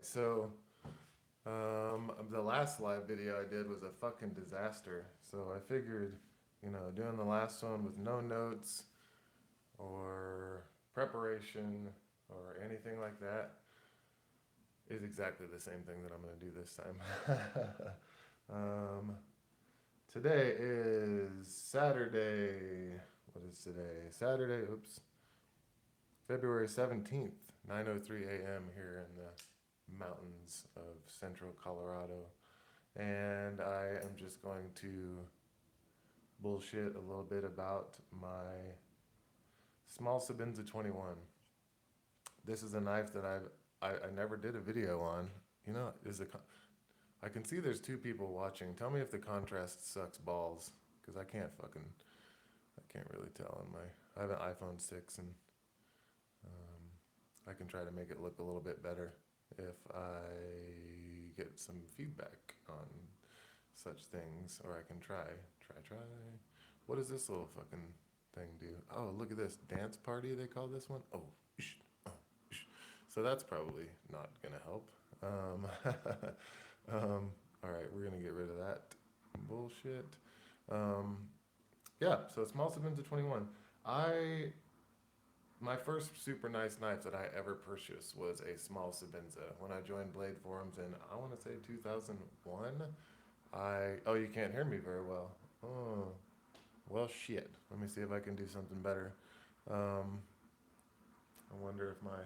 So the last live video I did was a fucking disaster. So I figured, doing the last one with no notes or preparation or anything like that is exactly the same thing that I'm going to do this time. um, Today is Saturday. What is today? Saturday, oops. February 17th, 9:03 a.m. here in the mountains of central Colorado. And I am just going to bullshit a little bit about my small Sebenza 21. This is a knife that I never did a video on. You know, I can see there's two people watching. Tell me if the contrast sucks balls, because I can't really tell on my. I have an iPhone 6, and I can try to make it look a little bit better if I get some feedback on such things, or I can try. What does this little fucking thing do? Oh, look at this dance party. They call this one. Oh, shh, oh, shh. So that's probably not gonna help. Um, all right, we're gonna get rid of that bullshit. Um, yeah. So small Sebenza 21. I My first super nice knife that I ever purchased was a small Sebenza when I joined Blade Forums in, I want to say, 2001. You can't hear me very well. Oh, well, shit. Let me see if I can do something better. Um, I wonder if my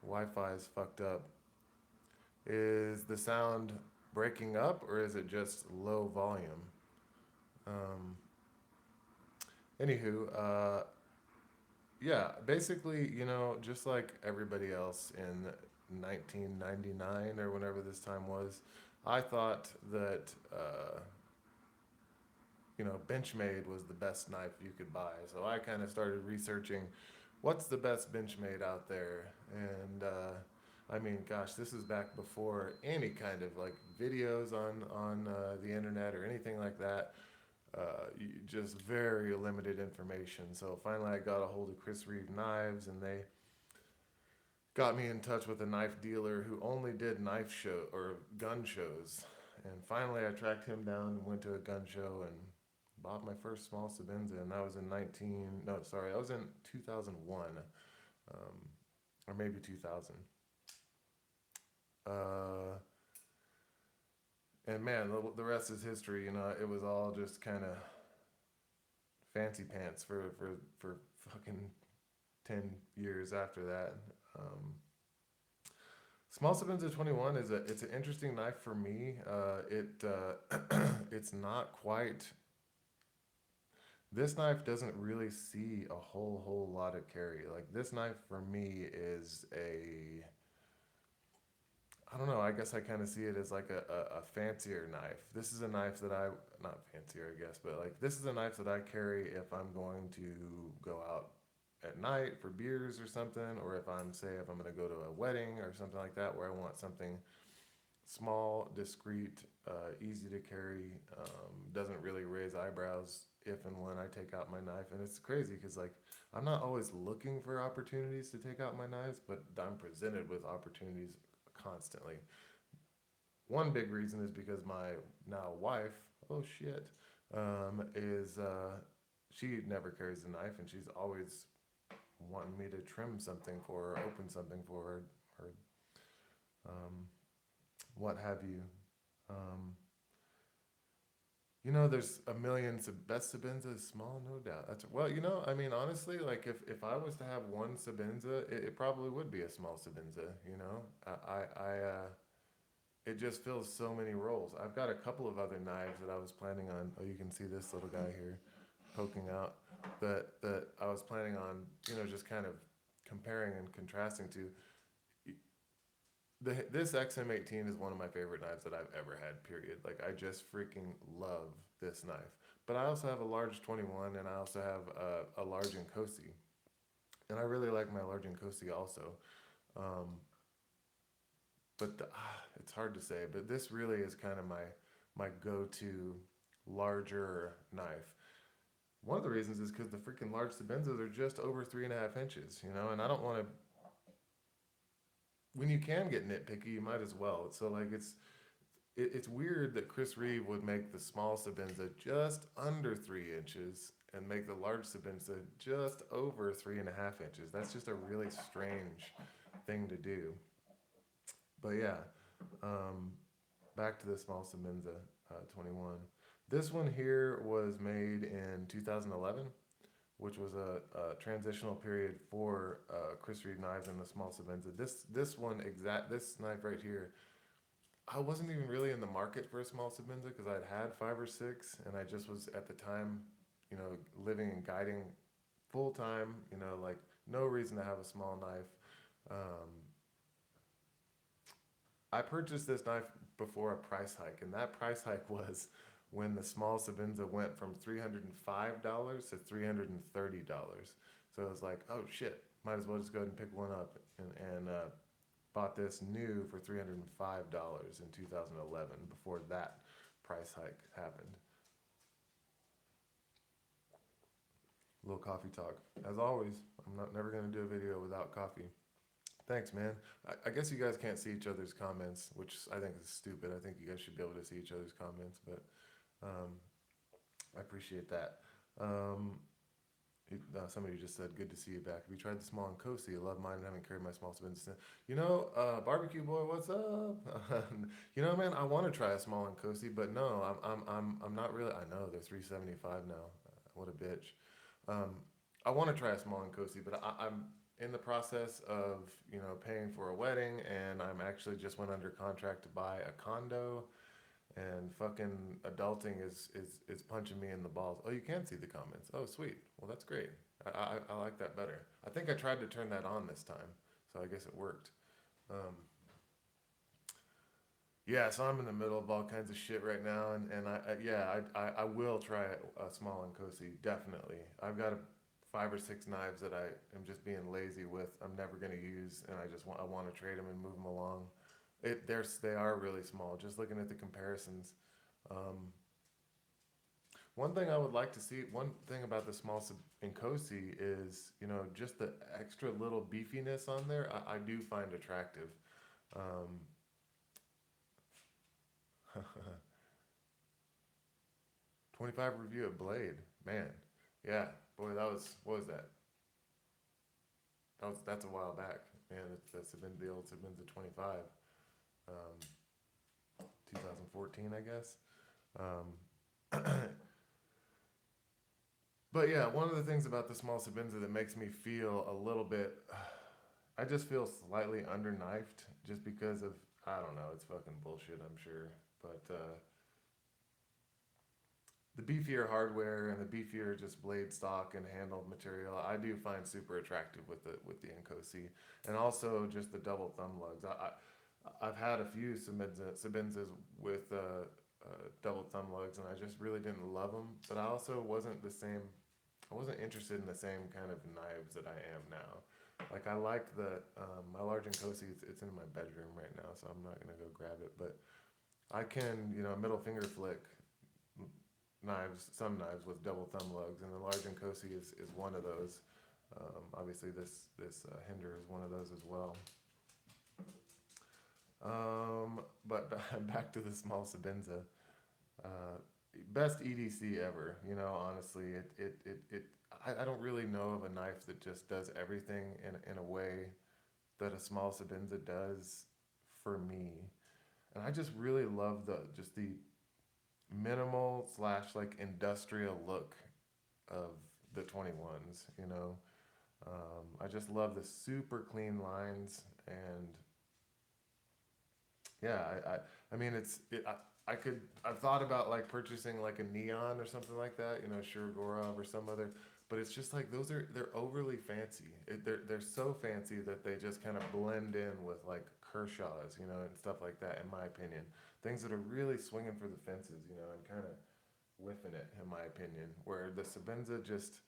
Wi-Fi is fucked up. Is the sound breaking up or is it just low volume? Um, Anywho, yeah, basically, just like everybody else in 1999 or whenever this time was, I thought that, Benchmade was the best knife you could buy. So I kind of started researching what's the best Benchmade out there. And I mean, gosh, this is back before any kind of like videos on the internet or anything like that. Just very limited information. So finally, I got a hold of Chris Reeve Knives, and they got me in touch with a knife dealer who only did knife show or gun shows. And finally, I tracked him down and went to a gun show and bought my first small Sebenza, and that was in 19. No, sorry, that was in 2001, um, or maybe 2000. Uh, and man, the rest is history. It was all just kind of fancy pants for fucking 10 years after that. Um, Small Sebenza 21 it's an interesting knife for me. It's not quite. This knife doesn't really see a whole lot of carry. Like this knife for me is a. I don't know. I guess I kind of see it as like a fancier knife. This is a knife that not fancier, I guess, but like this is a knife that I carry if I'm going to go out at night for beers or something, or if I'm going to go to a wedding or something like that, where I want something small, discreet, easy to carry, doesn't really raise eyebrows if and when I take out my knife. And it's crazy because like I'm not always looking for opportunities to take out my knives, but I'm presented with opportunities constantly. One big reason is because my now wife, oh shit, is she never carries a knife, and she's always wanting me to trim something for her, open something for her, or um, what have you. Um, there's a million best Sabenza is small, no doubt. That's well, I mean, honestly, like if I was to have one Sabenza, it probably would be a small Sabenza. It just fills so many roles. I've got a couple of other knives that I was planning on. Oh, you can see this little guy here poking out that I was planning on, just kind of comparing and contrasting to. This XM18 is one of my favorite knives that I've ever had. Period. Like I just freaking love this knife. But I also have a large 21, and I also have a large Nkosi, and I really like my large Nkosi also. Um, but it's hard to say. But this really is kind of my go-to larger knife. One of the reasons is because the freaking large Sebenzas are just over 3.5 inches, and I don't want to when you can get nitpicky, you might as well. So like it's weird that Chris Reeve would make the small Sebenza just under 3 inches and make the large Sebenza just over 3.5 inches. That's just a really strange thing to do. But yeah, um, back to the small Semenza 21. This one here was made in 2011, which was a transitional period for Chris Reeve knives and the small Sebenza. This knife right here, I wasn't even really in the market for a small Sebenza because I'd had 5 or 6, and I just was at the time, living and guiding full time. Like no reason to have a small knife. Um, I purchased this knife before a price hike, and that price hike was when the small Sebenza went from $305 to $330. So I was like, oh shit, might as well just go ahead and pick one up, and bought this new for $305 in 2011 before that price hike happened. A little coffee talk. As always, I'm not never gonna do a video without coffee. Thanks, man. I guess you guys can't see each other's comments, which I think is stupid. I think you guys should be able to see each other's comments, but um, I appreciate that. Um, Somebody just said, "Good to see you back. Have you tried the small and cozy? I love mine and haven't carried my small spins since." Barbecue boy, what's up? Man, I want to try a small and cozy, but no, I'm not really. I know they're 375 now. What a bitch. Um, I want to try a small and cozy, but I'm in the process of paying for a wedding, and I'm actually just went under contract to buy a condo, and fucking adulting is punching me in the balls. Oh, you can see the comments. Oh, sweet. Well, that's great. I like that better. I think I tried to turn that on this time, so I guess it worked. Um, yeah, so I'm in the middle of all kinds of shit right now, and I will try a small and cozy, definitely. I've got 5 or 6 knives that I am just being lazy with. I'm never gonna use, and I want to trade them and move them along. They are really small. Just looking at the comparisons. Um, One thing I would like to see, one thing about the small Inkosi is, just the extra little beefiness on there. I do find attractive. Um, 25 review of Blade, man. Yeah, boy, what was that? That's a while back, man. That's been the old Sebenza 25, um, 2014, I guess. Um, But yeah, one of the things about the small Sebenza that makes me feel a little bit, I just feel slightly underknifed just because of, I don't know, it's fucking bullshit, I'm sure. But the beefier hardware and the beefier just blade stock and handled material, I do find super attractive with the Nkosi, and also just the double thumb lugs. I've had a few Sebenzas with double thumb lugs, and I just really didn't love them. But I also wasn't the same. I wasn't interested in the same kind of knives that I am now. Like I like my large Nkosi. It's in my bedroom right now, so I'm not gonna go grab it. But I can, middle finger flick knives, some knives with double thumb lugs, and the large Nkosi is one of those. Obviously, this Hinder is one of those as well. But back to the small Sebenza. Uh, Best EDC ever. Honestly, I don't really know of a knife that just does everything in a way that a small Sebenza does for me. And I just really love the minimal slash like industrial look of the 21s. I just love the super clean lines, and yeah, I mean, I've thought about like purchasing like a neon or something like that, Shirogorov or some other, but it's just like they're overly fancy. They're so fancy that they just kind of blend in with like Kershaw's, and stuff like that. In my opinion, things that are really swinging for the fences, and kind of whiffing it, in my opinion. Where the Sebenza just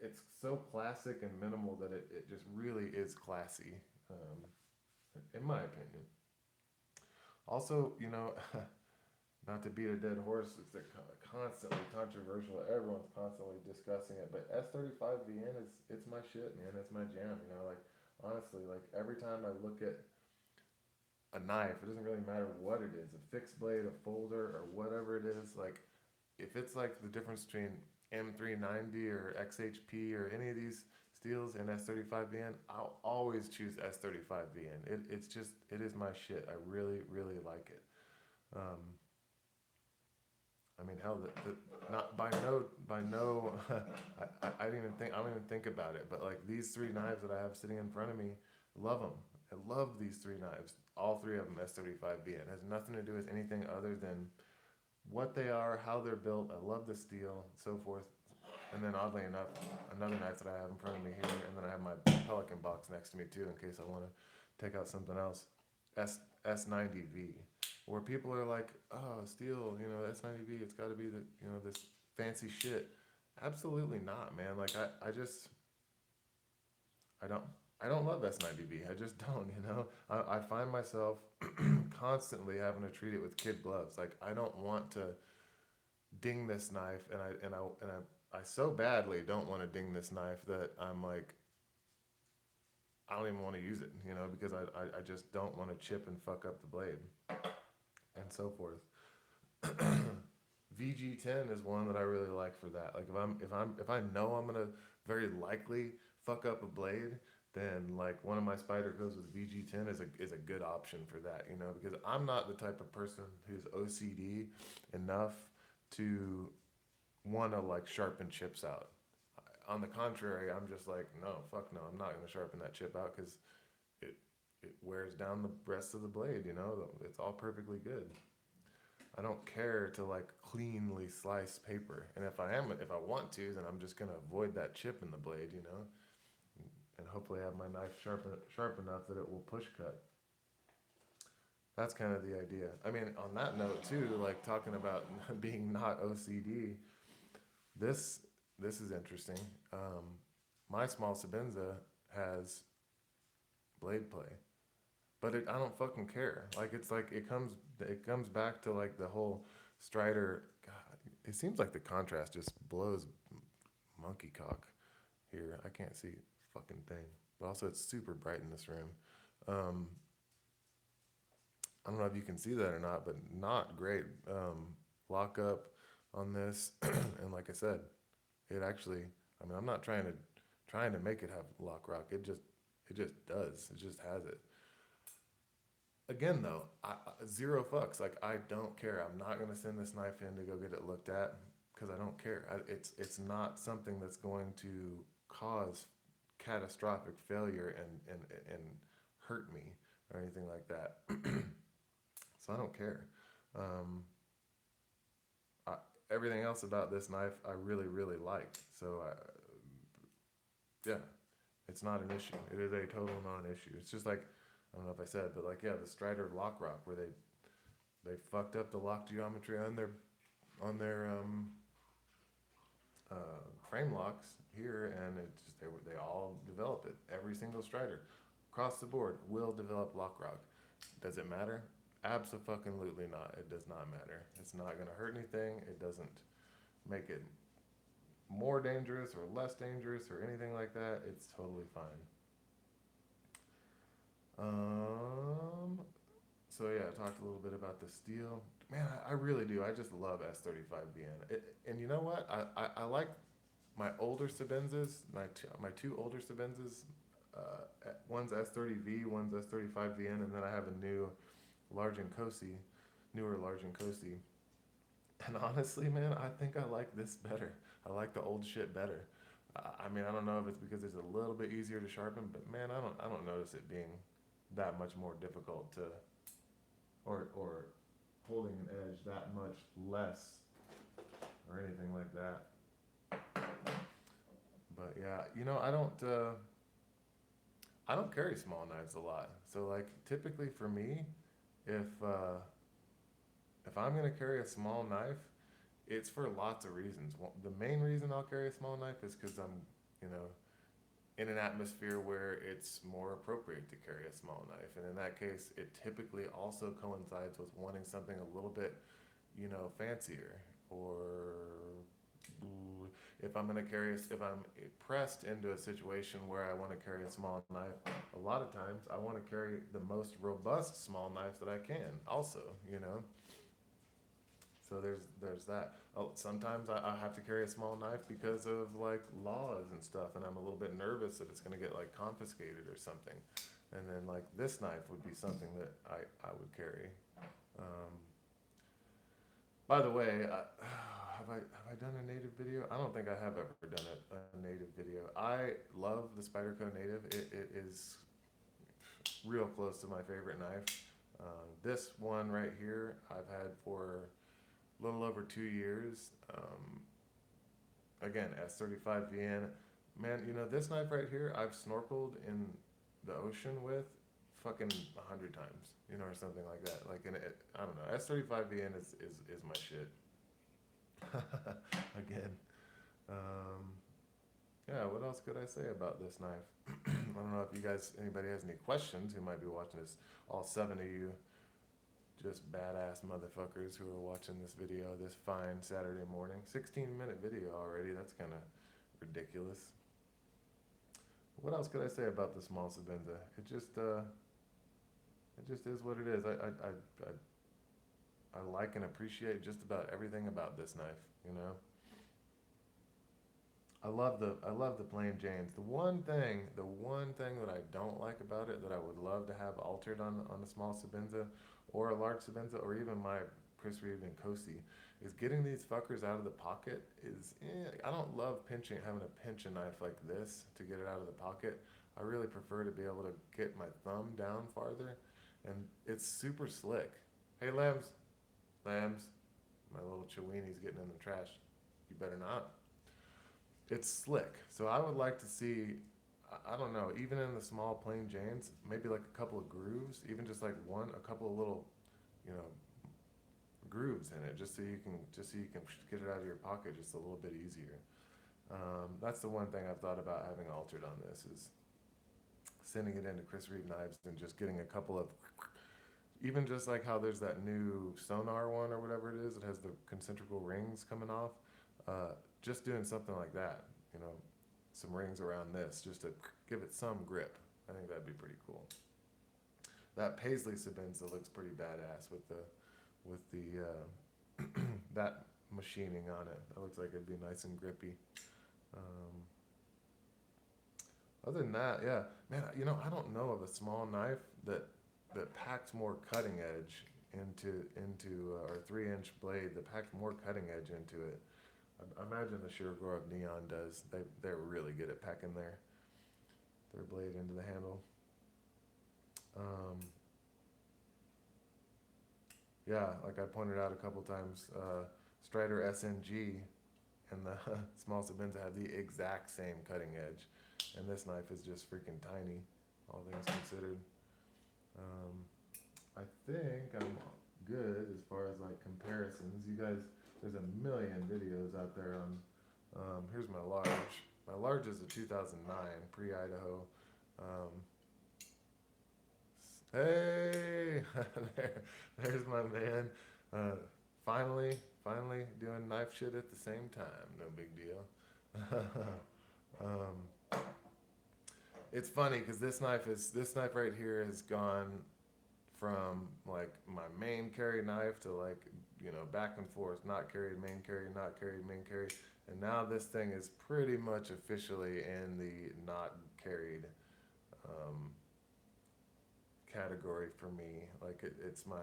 it's so classic and minimal that it just really is classy, in my opinion. Also, not to beat a dead horse, it's constantly controversial. Everyone's constantly discussing it, but S35VN it's my shit, man. It's my jam. Like Honestly, like every time I look at a knife, it doesn't really matter what it is, a fixed blade, a folder, or whatever it is. Like if it's like the difference between M390 or XHP or any of these steels and S35VN, I'll always choose S35VN. It's just, it is my shit. I really, really like it. Um, I mean, hell, not by no, I didn't even think, I don't even think about it. But like these three knives that I have sitting in front of me, love them. I love these three knives. All three of them S35VN. It has nothing to do with anything other than what they are, how they're built. I love the steel, so forth. And then oddly enough, another knife that I have in front of me here, and then I have my Pelican box next to me too, in case I want to take out something else. S90V, where people are like, oh, steel, S90V, it's got to be this fancy shit. Absolutely not, man. Like I don't, I don't love S90V. I just don't, I find myself constantly having to treat it with kid gloves. Like I don't want to ding this knife, I so badly don't want to ding this knife that I'm like, I don't even want to use it, because I just don't want to chip and fuck up the blade and so forth. VG10 is one that I really like for that. Like if I know I'm gonna very likely fuck up a blade, then like one of my spider goes with VG10 is a good option for that, because I'm not the type of person who's OCD enough to want to like sharpen chips out. On the contrary, I'm just like, no, fuck no, I'm not gonna sharpen that chip out because it it wears down the rest of the blade. It's all perfectly good. I don't care to like cleanly slice paper, and if I want to, then I'm just gonna avoid that chip in the blade, and hopefully have my knife sharp enough that it will push cut. That's kind of the idea. I mean, on that note too, like talking about being not OCD, this this is interesting. My small Sebenza has blade play, but I don't fucking care. Like it's like it comes back to like the whole Strider. God, it seems like the contrast just blows monkey cock here. I can't see a fucking thing, but also it's super bright in this room. Um, I don't know if you can see that or not, but not great. Lock up on this, and like I said, it actually. I mean, I'm not trying to make it have lock rock. It just does. It just has it. Again, though, zero fucks. Like I don't care. I'm not gonna send this knife in to go get it looked at because I don't care. It's not something that's going to cause catastrophic failure and hurt me or anything like that. So I don't care. Um, I, Everything else about this knife I really really like. So yeah, it's not an issue. It is a total non-issue. It's just like I don't know if I said, but like yeah, the Strider lock rock where they fucked up the lock geometry on their frame locks here, and it just they all develop it. Every single Strider across the board will develop lock rock. Does it matter? Absolutely not. It does not matter. It's not going to hurt anything. It doesn't make it more dangerous or less dangerous or anything like that. It's totally fine. Um, so yeah, I talked a little bit about the steel. Man, I really do. I just love S35BN. And you know what? I like my older Sebenzas, my two older Sebenzas. One's S30V, one's S35VN, and then I have a new large and Cosi, newer large and Cosi. And honestly, man, I think I like this better. I like the old shit better. I mean, I don't know if it's because it's a little bit easier to sharpen, but man, I don't notice it being that much more difficult to or holding an edge that much less or anything like that. But yeah, I don't carry small knives a lot. So like typically for me, if uh, if I'm gonna carry a small knife, it's for lots of reasons. The main reason I'll carry a small knife is because I'm, you know, in an atmosphere where it's more appropriate to carry a small knife. And in that case, it typically also coincides with wanting something a little bit, fancier or if I'm gonna if I'm pressed into a situation where I want to carry a small knife, a lot of times I want to carry the most robust small knife that I can. Also, you know, so there's that. Oh, sometimes I have to carry a small knife because of like laws and stuff, and I'm a little bit nervous that it's gonna get like confiscated or something. And then like this knife would be something that I would carry. Um, by the way, have I done a native video? I don't think I have ever done a native video. I love the Spyderco Native. It is real close to my favorite knife. This one right here I've had for a little over 2 years. Again, S35 VN. Man, you know, this knife right here, I've snorkeled in the ocean with fucking 100 times, you know, or something like that. Like, I don't know. S35 VN is my shit. Again. Um, yeah, what else could I say about this knife? I don't know if anybody has any questions who might be watching this. All 7 of you just badass motherfuckers who are watching this video this fine Saturday morning. 16-minute video already. That's kind of ridiculous. What else could I say about the small Sebenza? It just is what it is. I like and appreciate just about everything about this knife. You know, I love the plain Janes. The one thing that I don't like about it that I would love to have altered on a small Sebenza or a large Sebenza or even my Chris Reeve and Cosi is getting these fuckers out of the pocket I don't love having to pinch a knife like this to get it out of the pocket. I really prefer to be able to get my thumb down farther, and it's super slick. Hey, Lambs, my little Chiweeni's getting in the trash. You better not. It's slick. So I would like to see, I don't know, even in the small plain Janes, maybe like a couple of grooves, even just like a couple of little, you know, grooves in it, just so you can get it out of your pocket just a little bit easier. That's the one thing I've thought about having altered on this is sending it into Chris Reeve knives and just getting a couple of, even just like how there's that new sonar one or whatever it is, it has the concentrical rings coming off. Just doing something like that, you know, some rings around this just to give it some grip. I think that'd be pretty cool. That Paisley Sebenza looks pretty badass with the that machining on it. That looks like it'd be nice and grippy. Um, Other than that, yeah, man, you know, I don't know of a small knife that packs more cutting edge into or 3-inch blade that packs more cutting edge into it. I imagine the Shirogorov Neon does. They're really good at packing their blade into the handle. Um, yeah, like I pointed out a couple times, Strider SNG and the small Sebenza have the exact same cutting edge, and this knife is just freaking tiny, all things considered. Um, I think I'm good as far as like comparisons. You guys, there's a million videos out there on. Here's my large. My large is a 2009 pre-Idaho. Um, hey, there's my man. Finally doing knife shit at the same time. No big deal. um, it's funny because this knife right here has gone from like my main carry knife to like, you know, back and forth, not carried, main carry, not carried, main carry, and now this thing is pretty much officially in the not carried um, category for me. Like it's my,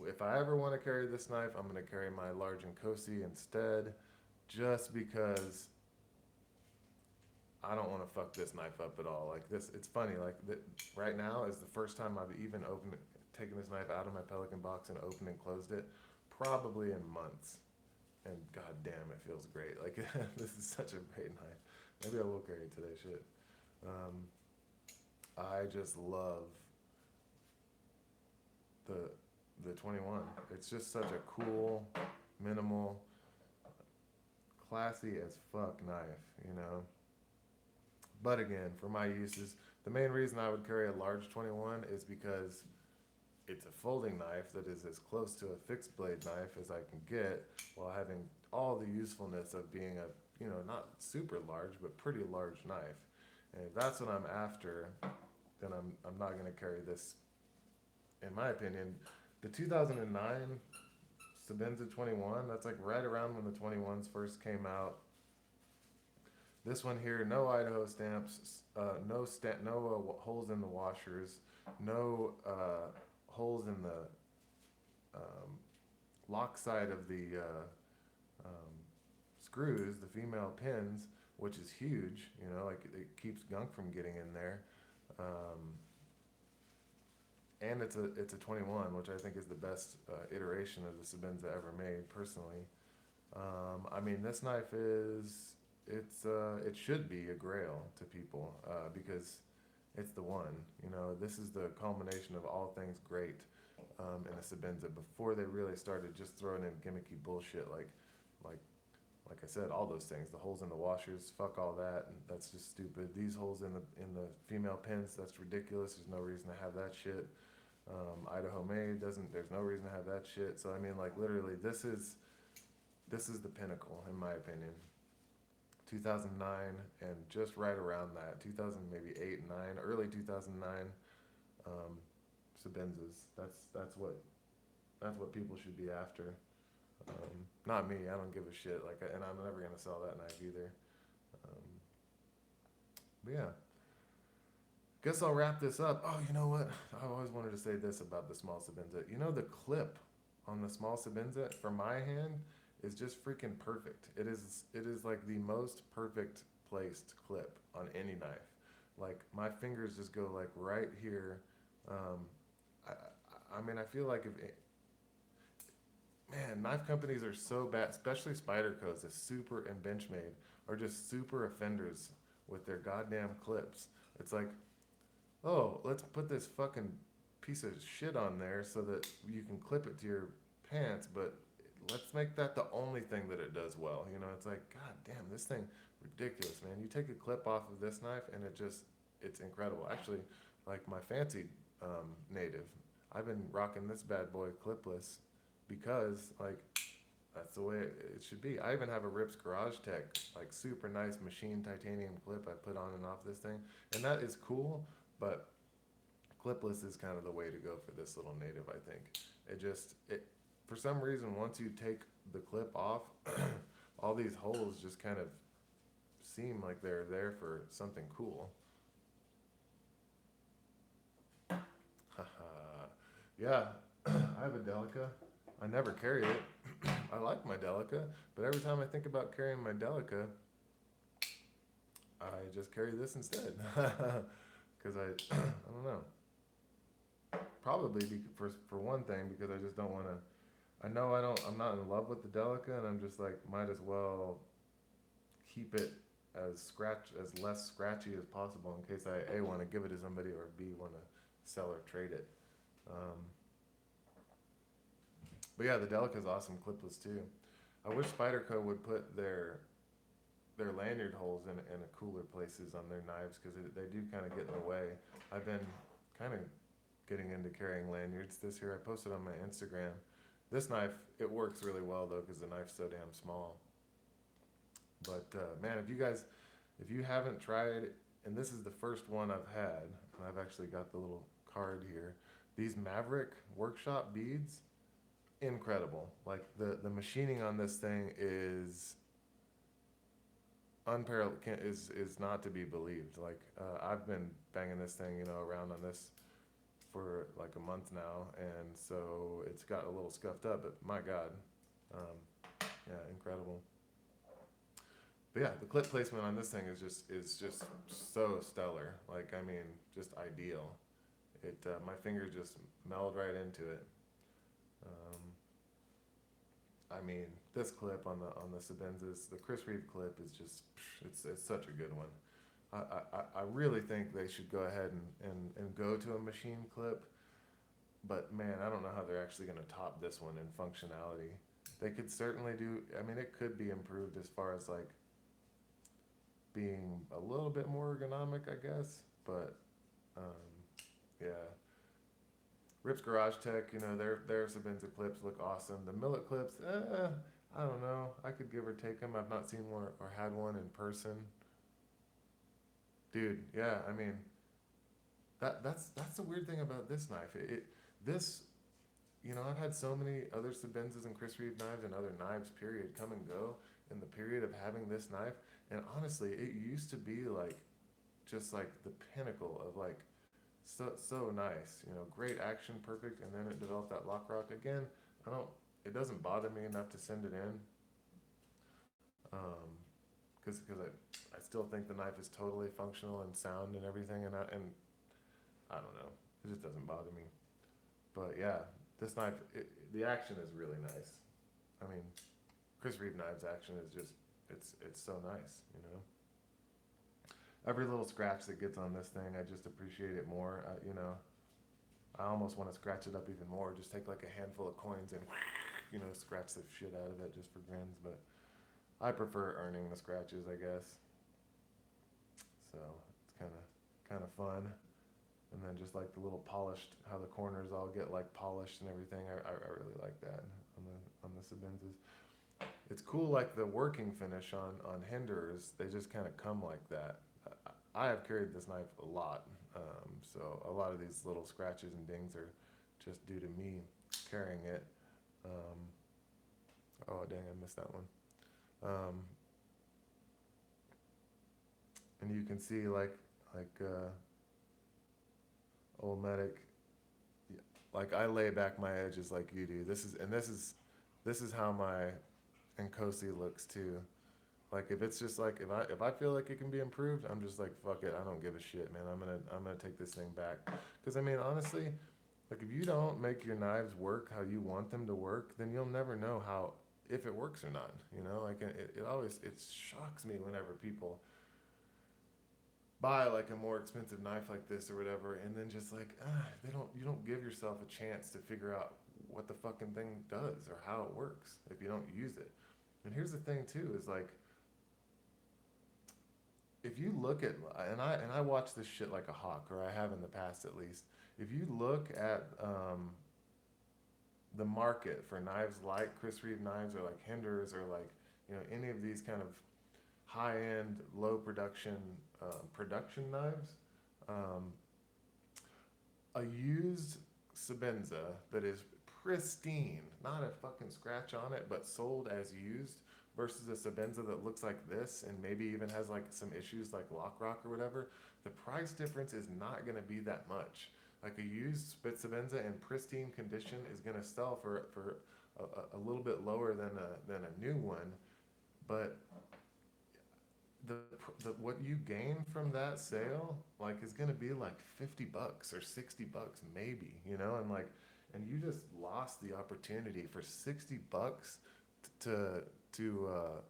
if I ever want to carry this knife, I'm going to carry my large and Cosi instead, just because I don't want to fuck this knife up at all. Like this, it's funny. Like right now is the first time I've even taken this knife out of my Pelican box and opened and closed it, probably in months. And god damn, it feels great. Like this is such a great knife. Maybe I will carry it today. Shit. I just love the 21. It's just such a cool, minimal, classy as fuck knife. You know. But again, for my uses, the main reason I would carry a large 21 is because it's a folding knife that is as close to a fixed blade knife as I can get while having all the usefulness of being a, not super large, but pretty large knife. And if that's what I'm after, then I'm not gonna carry this. In my opinion, the 2009 Sebenza 21, that's like right around when the 21s first came out. This one here, no Idaho stamps, no holes in the washers, no holes in the um, lock side of the um, screws, the female pins, which is huge. Like it keeps gunk from getting in there. Um, and it's a 21, which I think is the best iteration of the Sebenza ever made, personally. I mean, this knife it should be a grail to people because it's the one. This is the culmination of all things great in a Sebenza before they really started just throwing in gimmicky bullshit like like I said, all those things. The holes in the washers, fuck all that. That's just stupid. These holes in the female pins, that's ridiculous. There's no reason to have that shit. Idaho made doesn't. There's no reason to have that shit. So I mean, like literally, this is the pinnacle in my opinion. 2009 and just right around that, 2000 maybe 8, 9, early 2009, um, Sebenzas. That's what people should be after. Not me. I don't give a shit. And I'm never gonna sell that knife either. Um, but yeah, guess I'll wrap this up. Oh, you know what? I always wanted to say this about the small Sebenza. The clip on the small Sebenza for my hand is just freaking perfect. It is like the most perfect placed clip on any knife. Like my fingers just go like right here. Um, I mean, I feel like man, knife companies are so bad, especially Spyderco's, the super and Benchmade are just super offenders with their goddamn clips. It's like, oh, let's put this fucking piece of shit on there so that you can clip it to your pants, but let's make that the only thing that it does well. It's like, god damn, this thing ridiculous, man. You take a clip off of this knife and it's incredible. Actually, like my fancy native, I've been rocking this bad boy clipless because like that's the way it should be. I even have a Rips Garage Tech, like super nice machine titanium clip I put on and off this thing, and that is cool. But clipless is kind of the way to go for this little native, I think. It for some reason once you take the clip off, all these holes just kind of seem like they're there for something cool. Yeah, I have a Delica. I never carry it. I like my Delica, but every time I think about carrying my Delica, I just carry this instead. Because I don't know. Probably for one thing, because I just don't want to. I know I'm not in love with the Delica, and I'm just like, might as well keep it as less scratchy as possible in case I A, want to give it to somebody, or B, want to sell or trade it. Um, but yeah, the Delica is awesome clipless too. I wish Spyderco would put their lanyard holes in a cooler places on their knives because they do kind of get in the way. I've been kind of getting into carrying lanyards this year. I posted on my Instagram. This knife, it works really well though because the knife's so damn small. But man, if you haven't tried, and this is the first one I've had, and I've actually got the little card here. These Maverick Workshop beads, incredible. Like the machining on this thing is unparalleled. Is not to be believed. Like I've been banging this thing, around on this for like a month now, and so it's got a little scuffed up. But my God, yeah, incredible. But yeah, the clip placement on this thing is just so stellar. Like I mean, just ideal. My fingers just meld right into it. Um, I mean, this clip on the Sebenzas, the Chris Reeve clip is just it's such a good one. I really think they should go ahead and go to a machine clip, but man, I don't know how they're actually going to top this one in functionality. They could certainly do. I mean, it could be improved as far as like being a little bit more ergonomic, I guess. But um, yeah, Rips Garage Tech, their Sebenza clips look awesome. The Millet clips, I don't know. I could give or take them. I've not seen one or had one in person, dude. Yeah, I mean that's the weird thing about this knife. This I've had so many other Sebenzas and Chris Reeve knives and other knives, period, come and go in the period of having this knife. And honestly, it used to be like just like the pinnacle of like so nice, great action, perfect. And then it developed that lock rock again. I don't. It doesn't bother me enough to send it in, um, because I still think the knife is totally functional and sound and everything. And I don't know. It just doesn't bother me. But yeah, this knife, the action is really nice. I mean, Chris Reeve knives action is just it's so nice. Every little scratch that gets on this thing, I just appreciate it more. I almost want to scratch it up even more. Just take like a handful of coins and scratch the shit out of it just for grins. But I prefer earning the scratches, I guess. So it's kind of fun. And then just like the little polished, how the corners all get like polished and everything. I really like that on the Sebenzas. It's cool, like the working finish on Hinders. They just kind of come like that. I have carried this knife a lot, so a lot of these little scratches and dings are just due to me carrying it. Um, oh dang, I missed that one. Um, and you can see like old medic, like I lay back my edges like you do. This is how my Nkosi looks too. Like if it's just like if I feel like it can be improved, I'm just like fuck it. I don't give a shit, man. I'm gonna take this thing back. Because I mean, honestly, like if you don't make your knives work how you want them to work, then you'll never know how if it works or not. Like it always it shocks me whenever people buy like a more expensive knife like this or whatever, and then just like they don't you don't give yourself a chance to figure out what the fucking thing does or how it works if you don't use it. And here's the thing too is like if you look at and I watch this shit like a hawk, or I have in the past at least. If you look at the market for knives like Chris Reeve knives or like Hinders or like any of these kind of high end, low production knives, um, a used Sebenza that is pristine, not a fucking scratch on it, but sold as used, versus a Sebenza that looks like this and maybe even has like some issues like lock rock or whatever, the price difference is not going to be that much. Like a used Sebenza in pristine condition is going to sell for a little bit lower than a new one, but the, the what you gain from that sale like is gonna be like $50 or $60 maybe, and like and you just lost the opportunity for $60 to to uh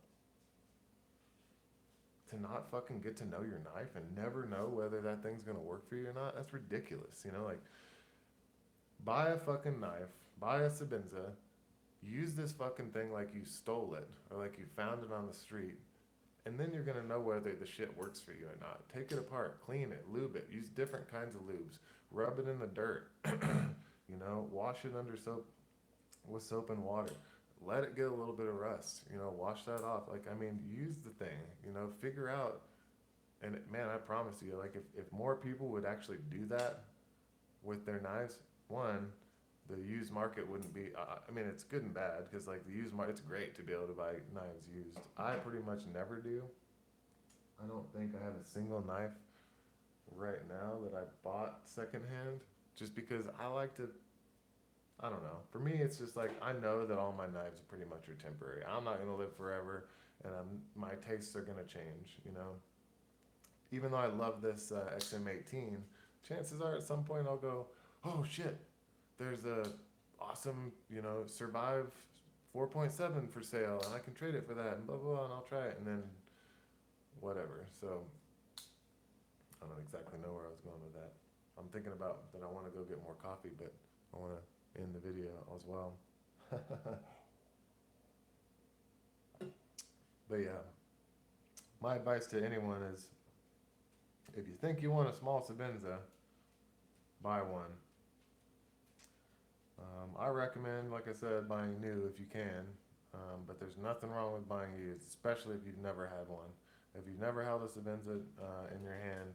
to not fucking get to know your knife and never know whether that thing's gonna work for you or not. That's ridiculous, like buy a fucking knife, buy a Sebenza, use this fucking thing like you stole it or like you found it on the street, and then you're gonna know whether the shit works for you or not. Take it apart, clean it, lube it, use different kinds of lubes, rub it in the dirt, wash it under soap with soap and water. Let it get a little bit of rust, wash that off. Like, I mean, use the thing, figure out. And man, I promise you, like, if more people would actually do that with their knives, one, the used market wouldn't be. I mean, it's good and bad because like the used market, it's great to be able to buy knives used. I pretty much never do. I don't think I have a single knife right now that I bought secondhand, just because I like to. I don't know. For me, it's just like I know that all my knives pretty much are temporary. I'm not gonna live forever, and my tastes are gonna change. Even though I love this XM18, chances are at some point I'll go, oh shit, there's a awesome, Survive 4.7 for sale, and I can trade it for that, and blah blah, blah, and I'll try it, and then whatever. So I don't exactly know where I was going with that. I'm thinking about that I want to go get more coffee, but I want to end the video as well. But yeah, my advice to anyone is if you think you want a small Sebenza, buy one. I recommend, like I said, buying new if you can. But there's nothing wrong with buying used, especially if you've never had one. If you've never held a Sebenza in your hand,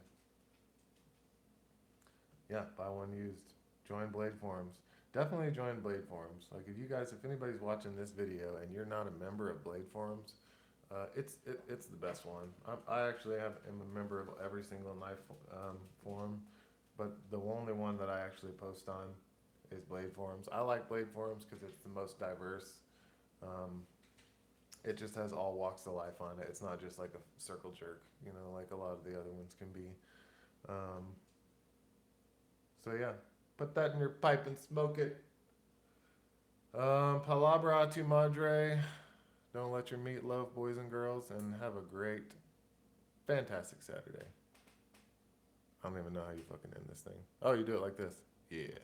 yeah, buy one used. Join Blade Forums. Definitely join Blade Forums. Like if anybody's watching this video and you're not a member of Blade Forums, it's the best one. I actually am a member of every single knife forum, but the only one that I actually post on is Blade Forums. I like Blade Forums because it's the most diverse. Um, it just has all walks of life on it. It's not just like a circle jerk, like a lot of the other ones can be. Um, so yeah, put that in your pipe and smoke it. Palabra a tu madre. Don't let your meat loaf, boys and girls, and have a great, fantastic Saturday. I don't even know how you fucking end this thing. Oh, you do it like this. Yeah.